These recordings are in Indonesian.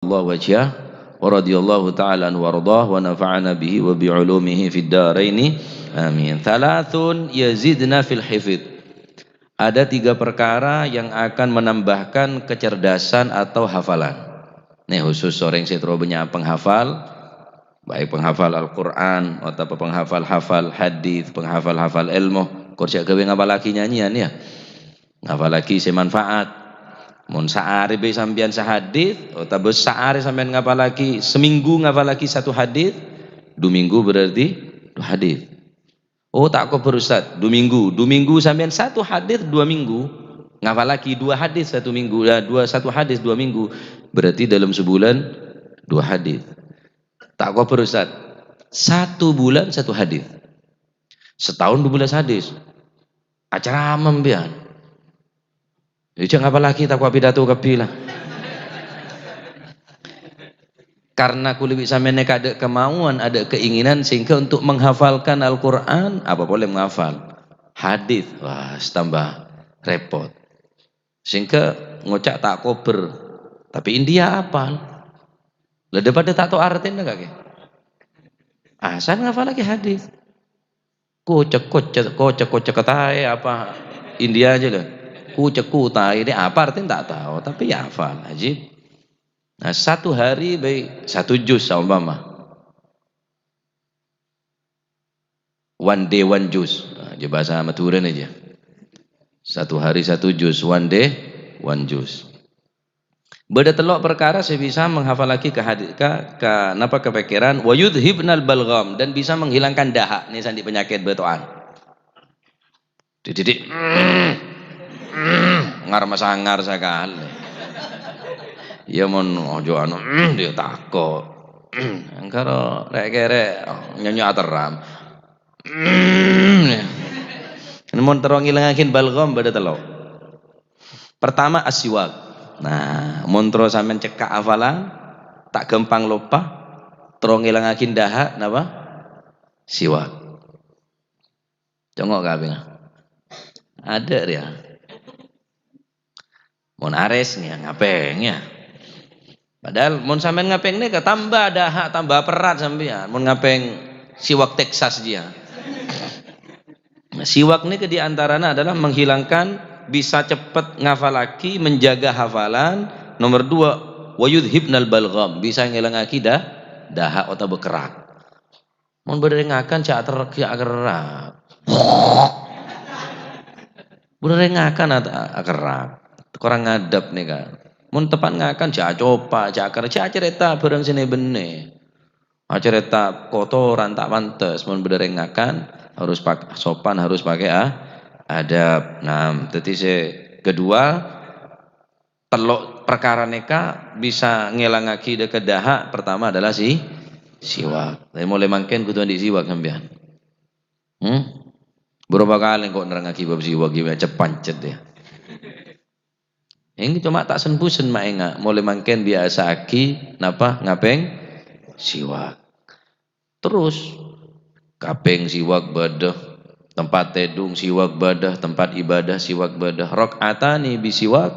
Allah wajhah wa radhiyallahu ta'ala anhu warḍah wa nafa'ana bihi wa bi'ulumihi fid dharain amin. Thalathun yazidna fil hifdz. Ada 3 perkara yang akan menambahkan kecerdasan atau hafalan. Nih khusus orang setro banyak penghafal, baik penghafal Al-Quran atau penghafal hadis, penghafal ilmu. Korja gawe ngapal lagi nyanyian ya, ngapal lagi semanfaat. Mun saari be sampean sahadis, atau saari sampean ngapal lagi seminggu ngapal lagi 1 hadis, 2 minggu berarti 2 hadis. Oh tak kok Ustaz, 2 minggu sampean 1 hadis 2 minggu, ngapal lagi 2 hadis 1 minggu, 1 hadis 2 minggu, berarti dalam sebulan 2 hadis. Tak kok Ustaz, 1 bulan 1 hadis, setahun 12 hadis, acara membian. Jangan apa lagi tak pidato kapilah. Karena kuliwi sampeyan ada kemauan, ada keinginan sehingga untuk menghafalkan Al-Qur'an apa boleh menghafal hadis, wah tambah repot. Sehingga ngocak tak kober, tapi India hafal. Lah daripada tak tahu artinya kagak. Asal ngafal lagi hadis. Kocak katai apa India aja lah. Ceku tai ini apa artinya tak tahu, tapi ya hafal aja. Nah 1 hari baik 1 juz umpama, one day 1 juz, aja bahasa Maturan aja. 1 hari 1 juz, one day 1 juz. Beda telok perkara saya bisa menghafal lagi ke napa kepikiran wa yudhibnal balgham, dan bisa menghilangkan dahak nih sandi penyakit betoan. Dididik ngar sangar sekali. Ya mon ojo anu dia takut. Karo rek-rek nyanyi ateram. Mon terong ilangakin balgham beda telo. Pertama asyiwak. Nah, mon terus sampean cekak hafalan tak gampang lupa, terong ilangakin dahak napa? Siwak. Congok kabeh. Ada dia. Mon ares nih ngapeng ya. Padahal mon sampean ngapeng nih tambah dahak tambah perat sampean. Mon ngapeng siwak Texas dia. Nah, siwak ini di antaranya adalah menghilangkan, bisa cepat ngafalaki, menjaga hafalan. Nomor 2 wa yudhibnal balgham, bisa ngilangaki dahak atau bekerak. Mon berengakan cak kerak. Berengakan kerak. Kurang ngadap nih kan. Mun tepat ngakan cak copa, cak cerita bareng sini bene. Cerita kotoran tak pantes. Mun berengakan harus pakai sopan, harus pakai adab. Nah, jadi kedua telok perkara neka bisa ngelangaki deket dahak. Pertama adalah siwak. Tapi mulai mangken kudu di siwak sampean. Berapa kali kok nerangaki bab siwak gimana cepancet ya. Ini cuma tak senpusen mak enggak, mulai mangken biasa aki napa ngapeng siwak. Terus kapeng siwak badah, tempat tedung siwak badah, tempat ibadah siwak badah. Rakaatani bisiwak,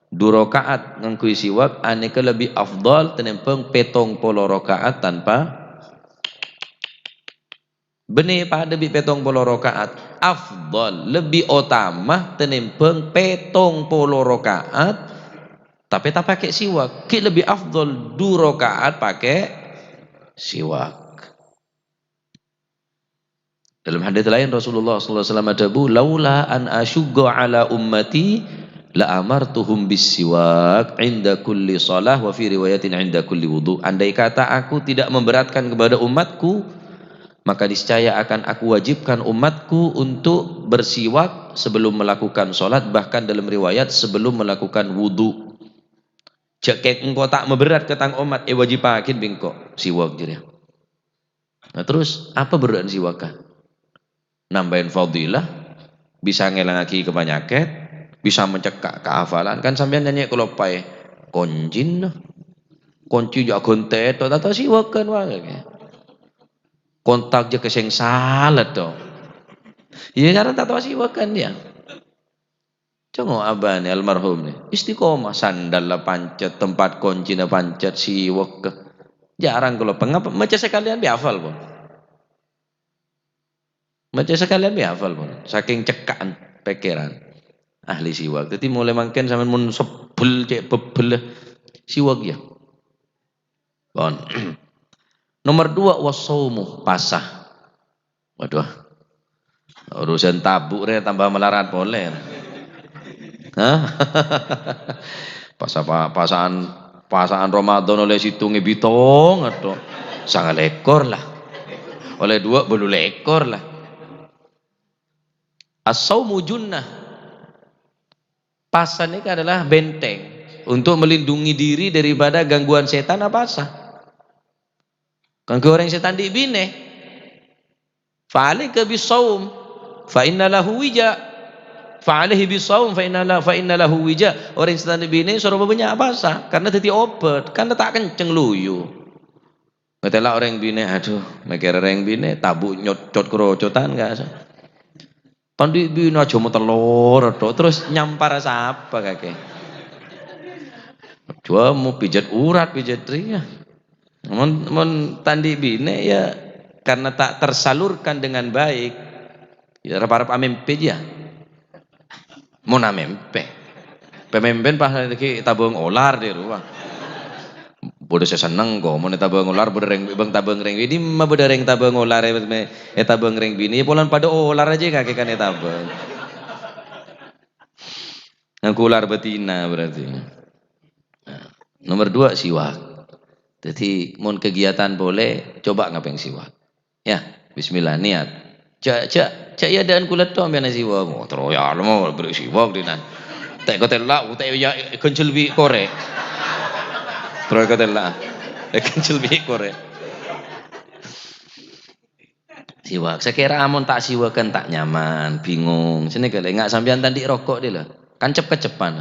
2 rakaat ngangkui siwak aneka lebih afdal tenempeng 70 rakaat tanpa benih pada bi 70 rakaat. Afdal lebih utama tenempeng 70 rakaat tapi tak pakai siwak. Ki lebih afdal 2 rakaat pakai siwak. Dalam hadis lain Rasulullah SAW adabu laula an asyugga ala ummati la amartuhum bisiwak inda kulli salah wa fi riwayatin inda kulli wudu. Andai kata aku tidak memberatkan kepada umatku, maka niscaya akan aku wajibkan umatku untuk bersiwak sebelum melakukan sholat, bahkan dalam riwayat sebelum melakukan wudu. Jika engkau tak memberat ketang umat, wajibakin bingko siwak jadi. Nah terus apa berat siwakan? Nambahin fadilah, bisa ngelangaki kebanyakan, bisa mencekak kehafalan. Kan sampean nyanyi kalau pai konjin, kunci jagon teto, tata siwakan wae. Kontak je keseng salat dong. Iya karena tak tahu siwakan dia. Congo abane almarhum nih. Istiqomah sandal lah pancet, tempat kunci na pancet siwak. Jarang kalau pengapa maca sekalian hafal pun. Maca sekalian hafal pun. Saking cekaan pikiran ahli siwak. Jadi mulai mangken sampean mun sebel cek bebel siwak ya. Bon. Nomor 2 wasaumu pasah. Waduh. Urusan tabuk re tambah melarat boleh. Hah? Pasaan Ramadan oleh situ ngebitong atau sangat lekor lah. Oleh 2 belu lekor lah. As-saumu junnah. Pasah ini adalah benteng untuk melindungi diri daripada gangguan setan apa pasah. Kan orang setan dibine. Fa'alika bis-saum fa inna lahu wija. Fa'alaihi bis-saum fa inna lahu wija. Orang setan dibine suruh banyak pasah karena jadi obat, karena tak kenceng luyu. Ngetela orang bine, aduh, mikir orang bine tabuk nyocot kerocotan enggak sah. Tandi bine aja mau telur terus nyampar siapa kakek. Cuma mau pijat urat, pijat ria. Mon tandi bine ya karena tak tersalurkan dengan baik. Ya rap-rap amempe ya. Mau namempe. Pemimpin pas lagi tabung ular di rumah. Bodoh saya seneng kok mau tabung ular bereng bang tabung ring ini mah bereng tabung ular tabung ring bini polan pada ular aja kakek kan tabung. Ngaku ular betina berarti. Nah, nomor 2 siwak. Jadi mau kegiatan boleh coba ngapeng siwak. Ya, bismillah niat. Cak ya dan kulat tu ambil siwak. Oh terus ya mau beri siwak dinan. Tak kau telak, tak ya kencil bi korek. Terus kau telak, kencil bi korek. Siwak. Saya kira amon tak siwakan tak nyaman, bingung. Sini kali nggak sambian tadi rokok dia lah. Kancep kecepan.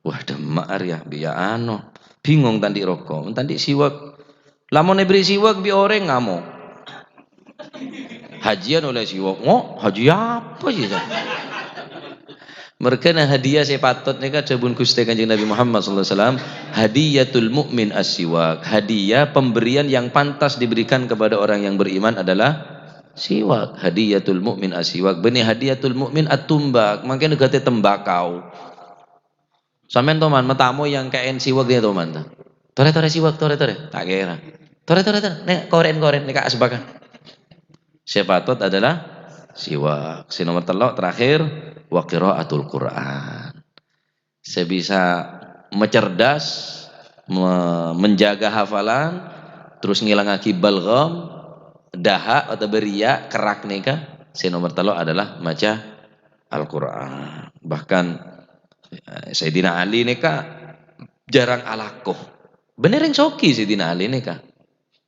Wah demak ya biya ano. Bingung tadi rokok. Tadi siwak. Lamun beri siwak bi orang ngamo. Hajian oleh siwak. Oh haji apa sih? Mereka hadiah saya patut nika cabun Gusti Kanjeng Nabi Muhammad sallallahu alaihi wasallam, hadiyatul mukmin as-siwak. Hadiah pemberian yang pantas diberikan kepada orang yang beriman adalah siwak. Hadiyatul mukmin as-siwak. Benih hadiyatul mukmin at-tumbak. Mungkin negate tembakau. Sampeyan toman metamu yang kain siwak dia toman ta. Tore siwak tore. Tak kira. Tore. Nek koren nek asbakan. Sepatut adalah siwak. Si nomor telok terakhir wa qiraatul Quran. Sebisa mencerdas, menjaga hafalan, terus ngilangake balgham, dahak atau beria, kerak nika. Si nomor telok adalah maca Al-Quran. Bahkan Sayyidina Ali nika jarang alakoh. Bener yang soki Sayyidina Ali nika.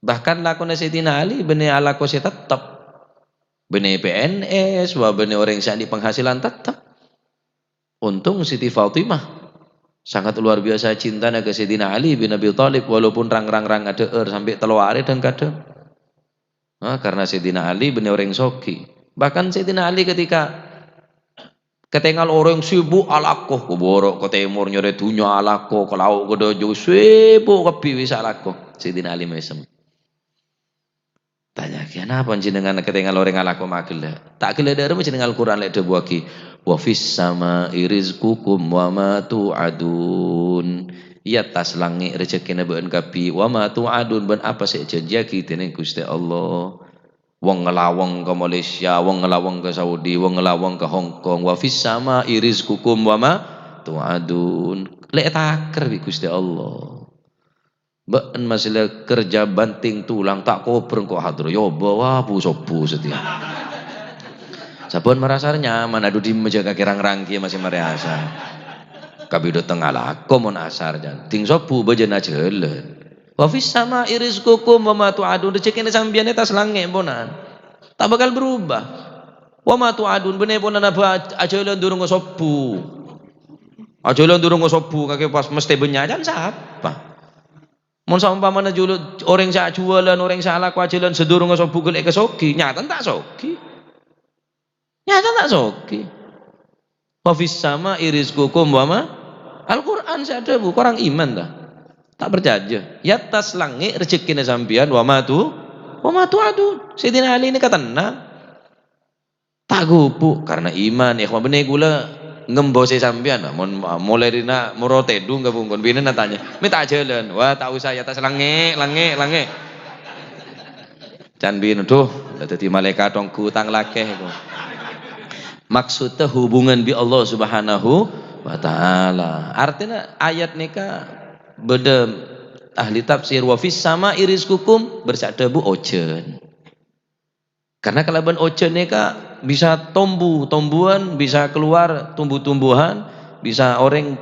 Bahkan lakonnya Sayyidina Ali bener alakoh saya tetap. Benih PNS, wah benih orang yang di penghasilan tetap. Untung Siti Fatimah sangat luar biasa cinta ke Sayyidina Ali bin Abi Thalib walaupun rang ada sampai teluare dan kadang. Nah, karena Sayyidina Ali benih orang soki. Bahkan Sayyidina Ali ketika ketinggal orang sibuk alakoh kuborok ke timur nyore dunya alakoh ke laut ke dojo sibuk kepi wis alakoh Sayyidina Ali mesem. Tanya kenapa jenengan ketinggal orang alakoh makil tak kira dari jenengan Al-Quran lek debuaki wa fis sama'i rizqukum wa ma tu'adun. Ya tas langit rezekina beun kapi wa ma tu'adun ben apa sih janji kita ning Gusti Allah. Wong ngelawang ke Malaysia, wong ngelawang ke Saudi, wong ngelawang ke Hong Kong. Wa fis sama'i rizqukum wa ma tu'adun. Lek taker bi Gusti Allah. Mbak masalah kerja banting tulang tak koper kok hadro yo bawa sopu setia. Sabun merasa nyaman adu di menjaga kirang rangki masih merasa. Kabido tengah lako mon asar jan. Ting sopu bejana jelen. Wa fis sama irizqukum wa ma tu'adun rezekine sambiane tas langit bonan. Tak bakal berubah. Wa ma tu'adun bene bonan apa ajalan durung sopu. Ajalan durung sopu kake pas mesti benyajan siapa? Mun saumpamana julut orang sak jualan orang salah kuajalan sedurung sopu golek kesoki nyata tak soki. Nyata tak soki. Wa fis sama irizqukum wa ma. Al-Qur'an saya ada bu, orang iman dah. Tak percaya. Ya tas langit rezekine sampean wa ma tu adu. Sayyidina Ali ini kata nah. Tak gupuk karena iman ya bener gula ngembose sampean mulai dina murotedung gabung bini tanya minta jalan wah tak usah ya tas lange can bin tuh dadi malaikat dong kutang lakeh itu maksudnya hubungan bi Allah Subhanahu wa taala artinya ayat nikah beda ahli tafsir wa fis sama irizqukum bersadabu ojen karena kelaban ojen nikah bisa tumbuhan bisa keluar tumbuh-tumbuhan bisa orang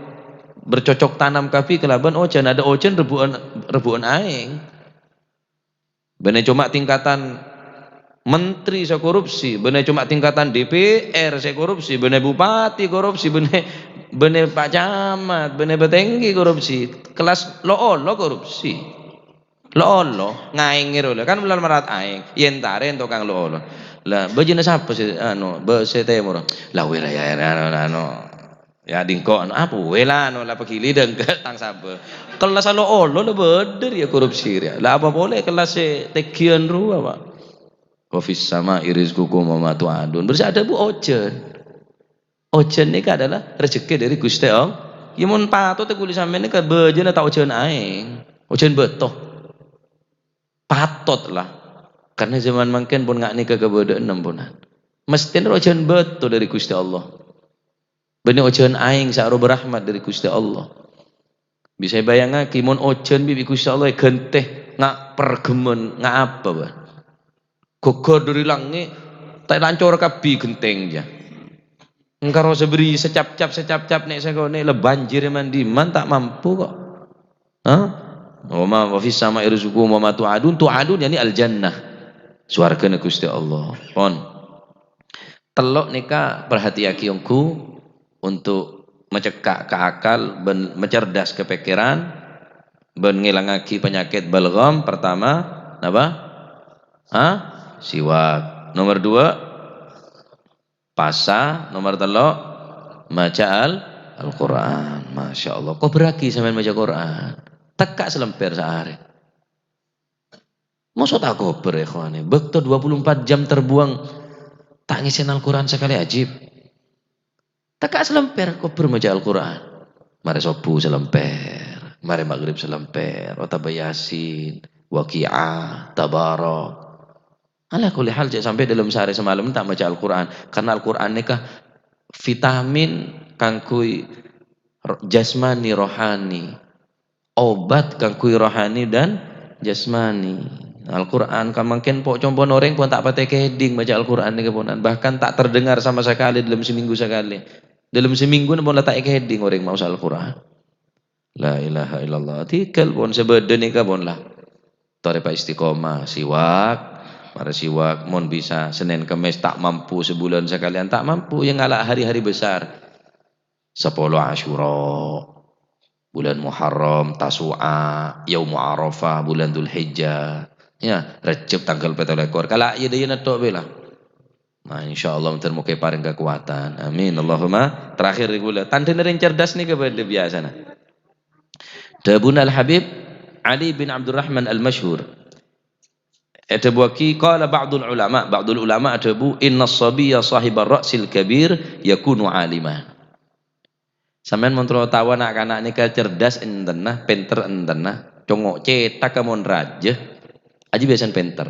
bercocok tanam kafi kelaban ojen ada ojen rebuan aing bener cuma tingkatan menteri saya korupsi bener cuma tingkatan DPR saya korupsi bener bupati korupsi bener pak camat bener betenggi korupsi kelas lo korupsi lo ngaingir kan bulan marat aing yentare tukang lo lah bejina siapa sih bese temur lah wilayah ya dingko apa wela lah pakili dengke tang sabe kelas lo beder ya korupsi ya lah apa boleh kelas tekian ru apa wafis sama irizqukum wa ma tu'adun bersada bu ojen ini adalah rezeki dari Gusti Allah ya mun patut kulis sampean ini ka bejina ta ojen aing ojen betoh patut lah karena zaman mungkin pun nggak nikah kebodaan nampunan mesti ojen betul dari Gusti Allah benih ojen aing sa'ro berahmat dari Gusti Allah bisa bayangkan kimun ojen bibi Gusti Allah genteh nggak pergemen nggak apa bah gogor dari langit tak lancor kabi genteng ja engkau seberi secap-cap nek sekone le banjir mandiman tak mampu kok wa ma wa fis sama irzuqukum wa ma tu'adun yani al jannah swargane Gusti Allah pon telok nika perhatiake yongku untuk mencekak ke akal ben mencerdas ke pikiran ben ngilangake penyakit balgham pertama apa siwak nomor 2 pasa nomor 3 maca Al-Qur'an Masya Allah kok beraki sampean maca Quran tekak selemper sehari maksud aku berikhwani bekto 24 jam terbuang tak ngisiin Al-Quran sekali ajib tekak selemper kok bermaca Al-Quran mari subuh selemper mari maghrib selemper watabayasin waqi'ah tabarak ala kulli hal sampai dalam sehari semalam tak baca Al-Quran karena Al-Quran nikah vitamin kangkui jasmani rohani obat kangkui rohani dan jasmani Al-Quran kan mungkin pok compon orang pun tak pakai keding baca Al-Quran ni keponan bahkan tak terdengar sama sekali dalam seminggu sekali dalam seminggu pun tak keding orang mau Al-Quran la ilaha illallah tikal pun sebeden ni pun lah tarepa istiqomah siwak para siwak mon bisa Senin Kamis tak mampu sebulan sekalian tak mampu yang ngalah hari-hari besar 10 Asyura bulan Muharram, Tasu'a, Yaum Arafah, bulan Dzulhijjah. Ya, Recep tanggal 14. Kalau iya dia netok bela. Nah, insyaallah muter muke paring kekuatan. Amin. Allahumma. Terakhir gula. Tanda yang cerdas nih kepada biasa nah. Dabun al-Habib Ali bin Abdurrahman al-Mashhur. Atabuaki qala ba'dul ulama atabu inna as-sabiyya sahibar ra'sil kabir yakunu aliman. Sampeyan montro tahu anak-anak nika cerdas enten nah, pinter enten nah, congok cetak mon raja, aja biasan pinter.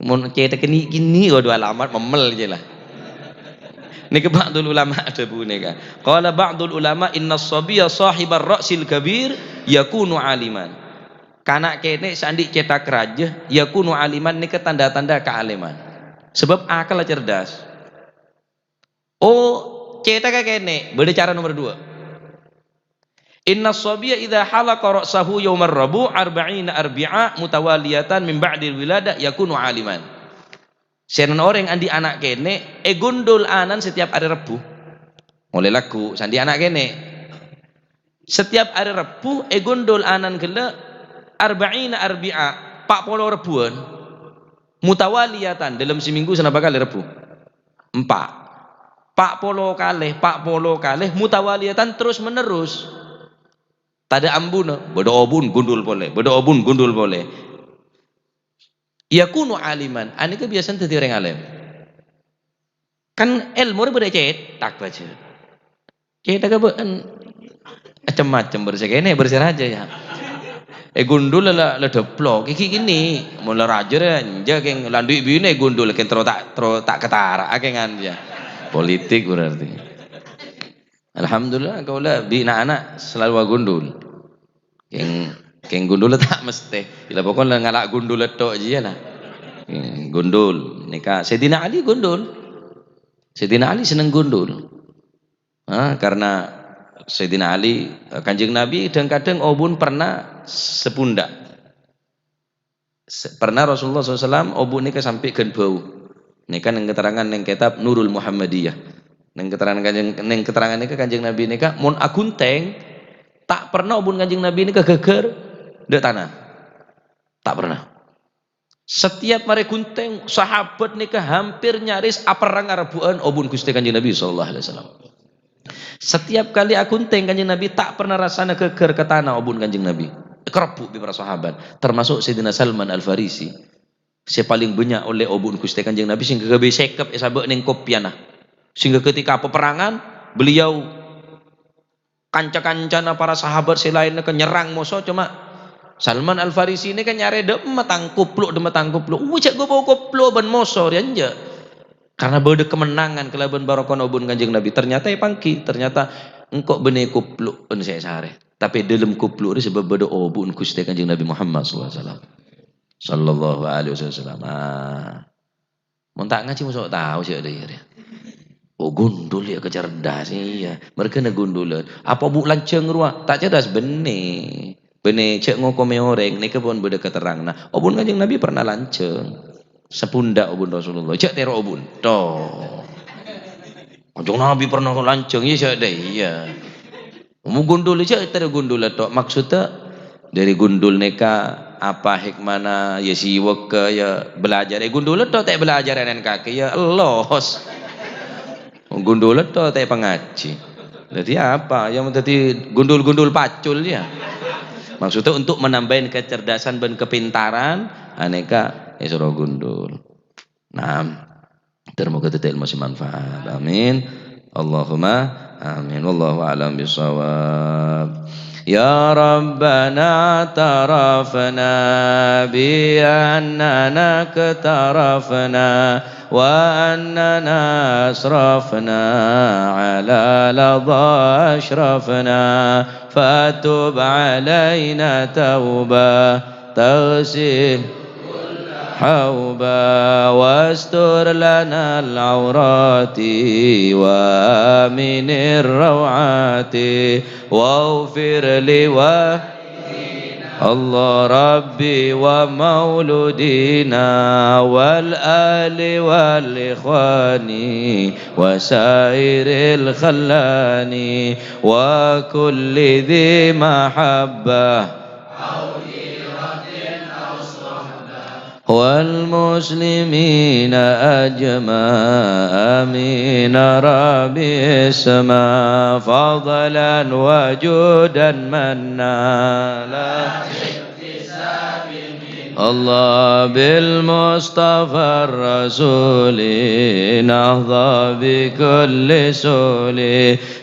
Mon cetak kini kok dua alamat memel aja lah. Nika ba'dul ulama ada bu nika. Qala ba'dul ulama inna as-sabiyya sahibar ra'sil kabir yakunu aliman. Kanak kene sandi cetak raja yakunu aliman nika tanda-tanda kealiman. Sebab akal cerdas. Oh cetak kene beda cara nomor 2 inna as-sabiyya idha halaqa ra'sahu yawmar rabu' arba'ina arbi'a mutawaliyatan min ba'dil wiladah yakunu aliman senan orang andi anak kene gondol anan setiap hari Rebu mulai laku sandi anak kene setiap hari Rebu gondol anan gela arba'ina arbi'a 40 rebuan mutawaliyatan dalam seminggu senapa kali Rebu 4 Pak polo kalih mutawaliyatan terus menerus. Tada ambuna, bodo obun gundul boleh. Yakunu aliman, ani kebiasaan tadi orang alim. Kan ilmu pada cetak baca. Cetak apa? Macam-macam bersih aja ya. Gundul lah deplok iki gini mula raja anja keng landui bine gundul keng tro tak ketara kengan ya politik berarti. Alhamdulillah kau lah bina anak selalu gundul keng gundul tak mesti bila pokoknya ngalak gundul tok aja lah gundul nikah Sayyidina Ali gundul Sayyidina Ali seneng gundul karena Sayyidina Ali Kanjeng Nabi kadang-kadang obun pernah sepundak. Pernah Rasulullah SAW obun ini sampai gen bau. Ini kan yang keterangan yang kitab Nurul Muhammadiyah. Yang keterangan ini Kanjeng Nabi ini mun agunteng tak pernah obun Kanjeng Nabi ini geger di tanah. Tak pernah. Setiap mari gunteng sahabat nikah hampir nyaris aparang arabuan obun Gusti Kanjeng Nabi SAW. Setiap kali agunteng Kanjeng Nabi tak pernah rasanya geger ke tanah obun Kanjeng Nabi. Kerebuk di para sahabat, termasuk Sayyidina Salman Al-Farisi. Si paling banyak oleh obun Gusti Kanjeng Nabi sehingga gabe sekep sabek ning kopianah. Sehingga ketika peperangan beliau kanca-kancana para sahabat selainnya kan nyerang musuh cuma Salman Al-Farisi ini kan nyare demetang kupluk. Cek gue bawa kupluk ben musuh dia anja. Karena bade kemenangan kelaban barokah obun Kanjeng Nabi ternyata pangki ternyata engkau benih kupluk pun saya sare tapi dalam kupluk ini sebab bade obun Gusti Kanjeng Nabi Muhammad sallallahu alaihi wasallam. Mun tak ngaji musuh tahu sih ada ya. Oh gundul ya kecerdas ya. Mereka na gundulan. Apa bu lanceng ruah tak cerdas benih cek ngokome orang ni kepon bade keterang. Nah obun Kanjeng Nabi pernah lanceng. Sepundak obun Rasulullah cek tero obun toh Kanjeng Nabi pernah lanceng ya cek deh iya mau gundul cek tero gundul toh maksudnya dari gundul neka apa hikmana ya siwak ke ya belajar gundul toh tak belajar enen kaki ya los gundul toh tak pengaji jadi apa yang tadi gundul pacul ya maksudnya untuk menambahkan kecerdasan dan kepintaran aneka suruh gundul. Nah, termoga ilmu masih manfaat. Amin. Allahumma amin. Wallahu a'lam bishawab. Ya Rabbana tarafna bi annana katarafna wa annana asrafna ala ladha ashrafna fatub alaina tauba taghsil حوبا واستر لنا العورات وامن الروعات واغفر الله ربي ومولودينا والآل والإخوان وسائر الخلان وكل ذي محبة والمسلمين أجمع آمين ربي السماء فضلا وجودا منا الله بالمصطفى الرسول نهضى بكل سول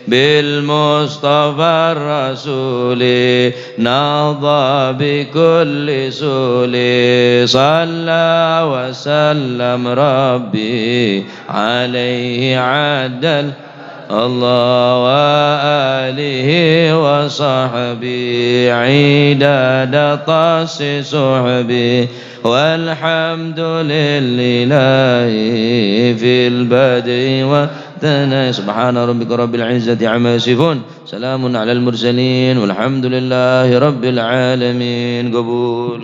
بالمصطفى الرسول نهضى بكل سول صلى وسلم ربي عليه عدل الله وآله وصحبه عداد طاس صحبه والحمد لله في البدء والثناء سبحان ربك رب العزة عما يصفون سلام على المرسلين والحمد لله رب العالمين قبول